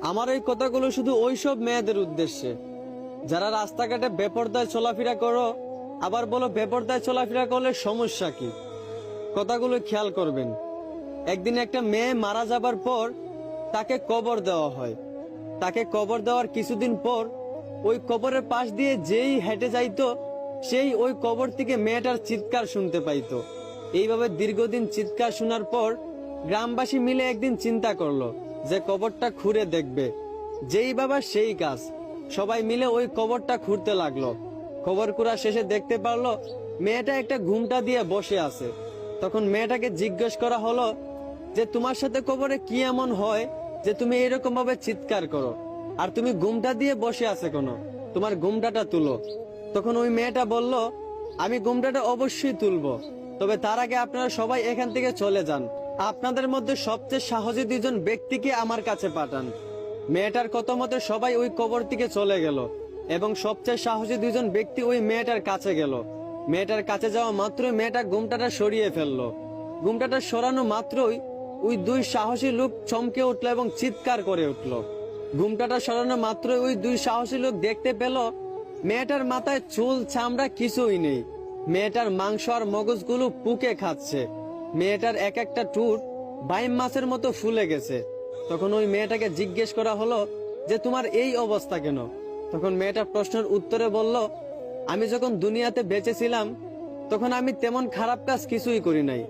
আমার এই কথাগুলো শুধু ওইসব মেয়েদের উদ্দেশ্যে যারা রাস্তাঘাটে বেপরদায় চলাফেরা করো, আবার বলো বেপরদায় চলাফেরা করলে সমস্যা কি। কথাগুলো খেয়াল করবেন। একদিন একটা মেয়ে মারা যাবার পর তাকে কবর দেওয়া হয়। তাকে কবর দেওয়ার কিছুদিন পর ওই কবরের পাশ দিয়ে যেই হেঁটে যাইতো সেই ওই কবর থেকে মেয়েটার চিৎকার শুনতে পাইতো। এইভাবে দীর্ঘদিন চিৎকার শোনার পর গ্রামবাসী মিলে একদিন চিন্তা করলো যে কবরটা খুঁড়ে দেখবে। যেই বাবা সেই কাজ, সবাই মিলে ওই কবরটা খুঁড়তে লাগলো। কবর খুঁড়া শেষে দেখতে পারলো মেয়েটা একটা ঘুমটা দিয়ে বসে আছে। তখন মেয়েটাকে জিজ্ঞেস করা হলো যে তোমার সাথে কবরে কি এমন হয় যে তুমি এরকম ভাবে চিৎকার করো, আর তুমি ঘুমটা দিয়ে বসে আছে কেন, তোমার ঘুমটাটা তুলো। তখন ওই মেয়েটা বলল, আমি ঘুমটাটা অবশ্যই তুলবো, তবে তার আগে আপনারা সবাই এখান থেকে চলে যান। আপনাদের মধ্যে সবচেয়ে সাহসী দুজন ব্যক্তিকে আমার কাছে পাঠান। মেয়েটার কথা মতে সবাই ওই কবর থেকে চলে গেল এবং সবচেয়ে সাহসী দুজন ব্যক্তি ওই মেয়েটার কাছে গেল। মেয়েটার কাছে যাওয়া মাত্রই মেয়েটা ঘুমটাটা সরিয়ে ফেললো। ঘুমটাটা সরানো মাত্রই ওই দুই সাহসী লোক চমকে উঠলো এবং চিৎকার করে উঠলো। ঘুমটাটা সরানো মাত্রই ওই দুই সাহসী লোক দেখতে পেল মেয়েটার মাথায় চুল চামড়া কিছুই নেই। মেয়েটার মাংস আর মগজগুলো পুকে খাচ্ছে। মেয়েটার এক একটা টুট বাইম মাছের মতো ফুলে গেছে। তখন ওই মেয়েটাকে জিজ্ঞেস করা হলো যে তোমার এই অবস্থা কেন। তখন মেয়েটা প্রশ্নের উত্তরে বলল, আমি যখন দুনিয়াতে বেঁচে ছিলাম তখন আমি তেমন খারাপ কাজ কিছুই করি নাই,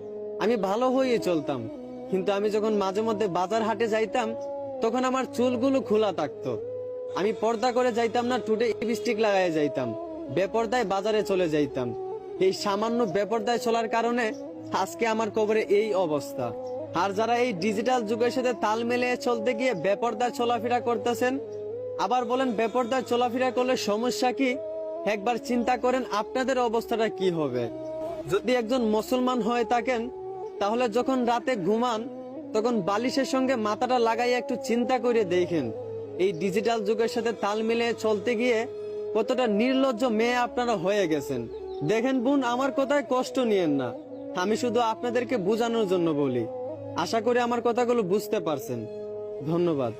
আমি ভালো হয়ে চলতাম। কিন্তু আমি যখন মাঝে মধ্যে বাজার হাটে যাইতাম তখন আমার চুলগুলো খোলা থাকতো। আমি পর্দা করে যাইতাম না, টুটে লিপস্টিক লাগাই যাইতাম, বেপরদায় বাজারে চলে যাইতাম। এই সামান্য বেপরদায় চলার কারণে আজকে আমার কবরে এই অবস্থা। আর যারা এই ডিজিটাল যুগের সাথে তাল মিলিয়ে চলতে গিয়ে বেপরদায় চলাফেরা করতেছেন, আবার বলেন বেপরদায় চলাফেরা করলে সমস্যা কি, একবার চিন্তা করেন আপনাদের অবস্থাটা কি হবে। যদি একজন মুসলমান হয়ে থাকেন তাহলে যখন রাতে ঘুমান তখন বালিশের সঙ্গে মাথাটা লাগাই একটু চিন্তা করে দেখেন এই ডিজিটাল যুগের সাথে তাল মিলিয়ে চলতে গিয়ে কতটা নির্লজ্জ মেয়ে আপনারা হয়ে গেছেন। দেখেন বোন, আমার কথায় কষ্ট নিয়েন না, আমি শুধু আপনাদেরকে বোঝানোর জন্য বলি। আশা করি আমার কথাগুলো বুঝতে পারছেন। ধন্যবাদ।